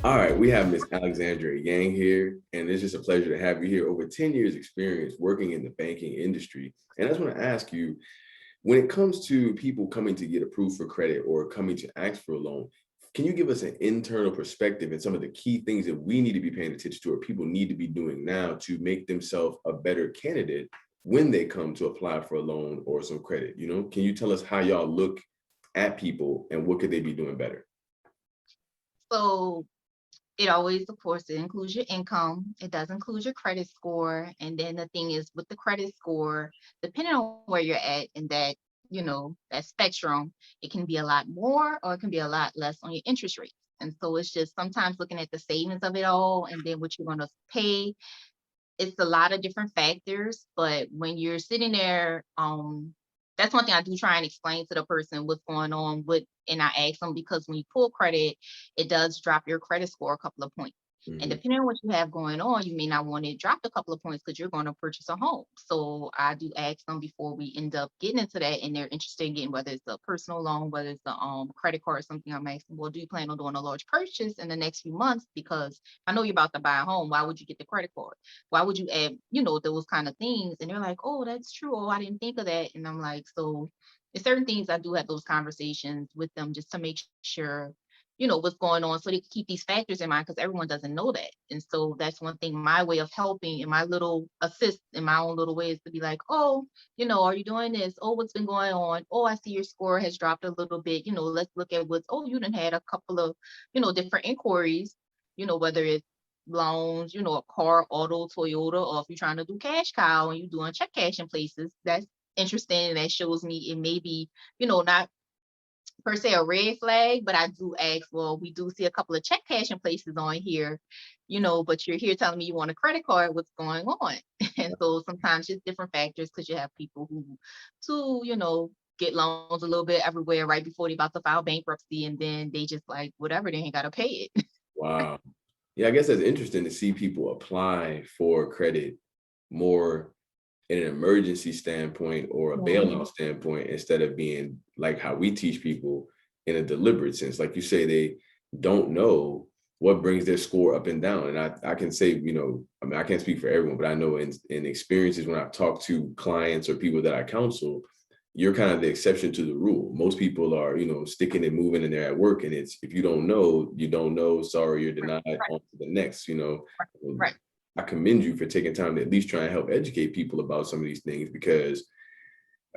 All right, we have Miss Alexandria Yang here, and it's just a pleasure to have you here. Over 10 years experience working in the banking industry. And I just want to ask you, when it comes to people coming to get approved for credit or coming to ask for a loan, can you give us an internal perspective and some of the key things that we need to be paying attention to or people need to be doing now to make themselves a better candidate when they come to apply for a loan or some credit? Can you tell us how y'all look at people and what could they be doing better? So it always, of course, it includes your income. It does include your credit score. And then the thing is with the credit score, depending on where you're at in that spectrum, it can be a lot more or it can be a lot less on your interest rate. And so it's just sometimes looking at the savings of it all and then what you're going to pay. It's a lot of different factors, but when you're sitting there, that's one thing I do try and explain to the person what's going on with, and I ask them because when you pull credit, it does drop your credit score a couple of points. And Mhm. depending on what you have going on, you may not want it dropped a couple of points because you're going to purchase a home. So I do ask them before we end up getting into that, and they're interested in getting whether it's a personal loan, whether it's a credit card or something. I'm asking, well, do you plan on doing a large purchase in the next few months? Because I know you're about to buy a home. Why would you get the credit card? Why would you add, those kind of things? And they're like, oh, that's true. Oh, I didn't think of that. And I'm like, so there's certain things I do have those conversations with them just to make sure, what's going on so they can keep these factors in mind because everyone doesn't know that. And so that's one thing, my way of helping and my little assist in my own little way is to be like, oh, are you doing this? Oh, what's been going on? Oh, I see your score has dropped a little bit. Let's look at oh, you done had a couple of, different inquiries, whether it's loans, a car, auto, Toyota, or if you're trying to do cash cow and you're doing check cash in places, that's interesting. And that shows me it may be, not per se a red flag, but I do ask, well, we do see a couple of check cashing places on here, but you're here telling me you want a credit card, what's going on? And so sometimes it's different factors because you have people who to, get loans a little bit everywhere right before they about to file bankruptcy and then they just like whatever, they ain't gotta pay it. Wow. Yeah, I guess that's interesting to see people apply for credit more in an emergency standpoint or a Mhm. bailout standpoint instead of being like how we teach people in a deliberate sense. Like you say, they don't know what brings their score up and down. And I can say, I mean, I can't speak for everyone, but I know in experiences when I've talked to clients or people that I counsel, you're kind of the exception to the rule. Most people are, sticking and moving and they're at work. And it's if you don't know, you don't know. Sorry, you're Right, denied on to the next. right, I commend you for taking time to at least try and help educate people about some of these things because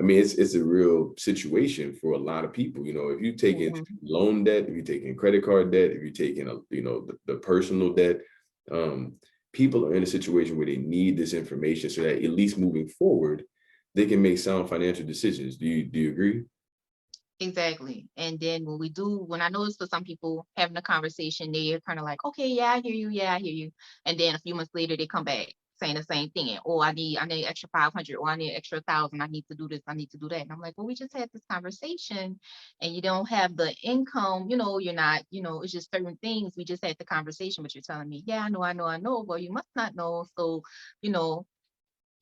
I mean it's a real situation for a lot of people. If you taking mhm, loan debt, if you're taking credit card debt, if you're taking the personal debt, um, people are in a situation where they need this information so that at least moving forward, they can make sound financial decisions. Do you agree? exactly. And then when I notice for some people having a conversation, they're kind of like, okay, yeah, I hear you, yeah, I hear you. And then a few months later, they come back saying the same thing. Oh, I need extra 500, or I need extra 1,000. I need to do this, I need to do that. And I'm like, well, we just had this conversation, and you don't have the income. You're not, it's just certain things. We just had the conversation, but you're telling me, yeah, I know, I know, I know. Well, you must not know. So, you know,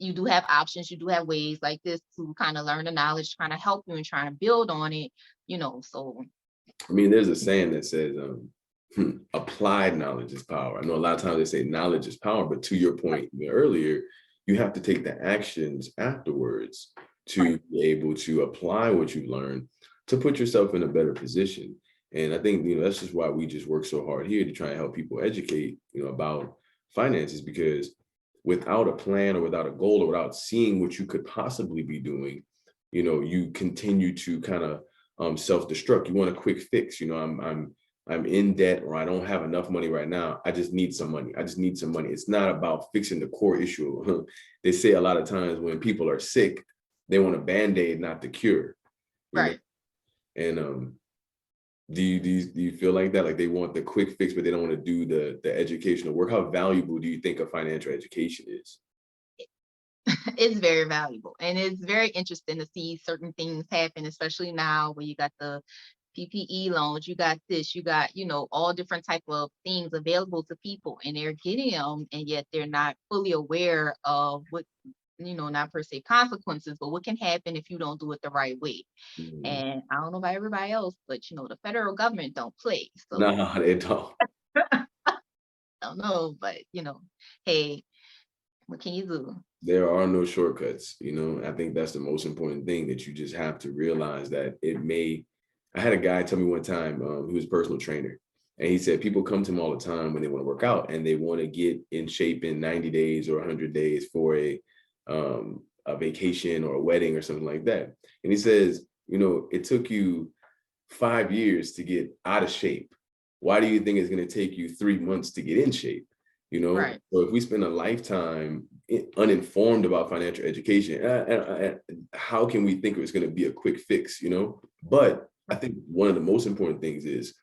you do have options, you do have ways like this to kind of learn the knowledge, trying to help you and trying to build on it, so I mean, there's a saying that says applied knowledge is power. I know a lot of times they say knowledge is power, but to your right, point earlier, you have to take the actions afterwards right. to be able to apply what you learned to put yourself in a better position. And I think, that's just why we just work so hard here to try and help people educate, about finances because without a plan or without a goal or without seeing what you could possibly be doing, you continue to kind of self-destruct. You want a quick fix. I'm in debt or I don't have enough money right now. I just need some money. I just need some money. It's not about fixing the core issue. They say a lot of times when people are sick, they want a band-aid, not the cure. You know, Right. and do you feel like that? Like they want the quick fix, but they don't want to do the educational work. How valuable do you think a financial education is? It's very valuable and it's very interesting to see certain things happen, especially now where you got the PPE loans, you got this, you got, all different type of things available to people and they're getting them and yet they're not fully aware of what, not per se consequences, but what can happen if you don't do it the right way. Mhm. And I don't know about everybody else, but the federal government don't play. So No, they don't. don't know, but hey, what can you do? There are no shortcuts. I think that's the most important thing, that you just have to realize that I had a guy tell me one time, who was a personal trainer, and he said people come to him all the time when they want to work out and they want to get in shape in 90 days or 100 days for a vacation or a wedding or something like that. And he says, it took you 5 years to get out of shape. Why do you think it's going to take you 3 months to get in shape? Right. So if we spend a lifetime uninformed about financial education, how can we think it's going to be a quick fix? But I think one of the most important things is,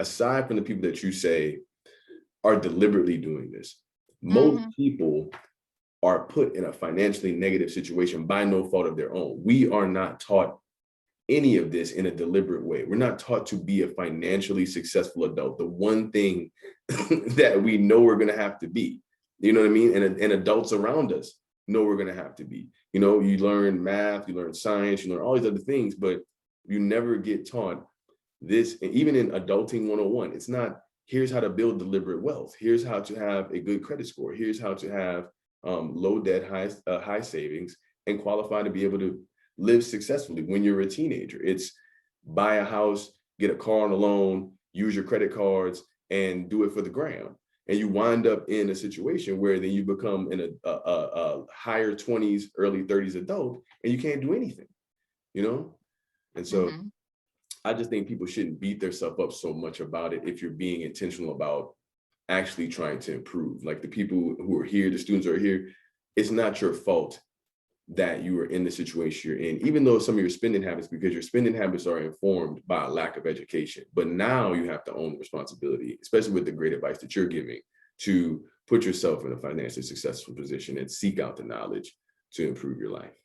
aside from the people that you say are deliberately doing this, most Hmm. people are put in a financially negative situation by no fault of their own. We are not taught any of this in a deliberate way. We're not taught to be a financially successful adult. The one thing that we know we're going to have to be, you know what I mean? And adults around us know we're going to have to be. You learn math, you learn science, you learn all these other things, but you never get taught this. And even in adulting 101, it's not, here's how to build deliberate wealth. Here's how to have a good credit score. Here's how to have low debt, high savings, and qualify to be able to live successfully when you're a teenager. It's buy a house, get a car on a loan, use your credit cards, and do it for the gram. And you wind up in a situation where then you become in a higher 20s, early 30s adult, and you can't do anything, you know? And so Hmm. I just think people shouldn't beat themselves up so much about it if you're being intentional about actually trying to improve. Like the people who are here, the students who are here, it's not your fault that you are in the situation you're in, even though some of your spending habits, because your spending habits are informed by a lack of education. But now you have to own the responsibility, especially with the great advice that you're giving, to put yourself in a financially successful position and seek out the knowledge to improve your life.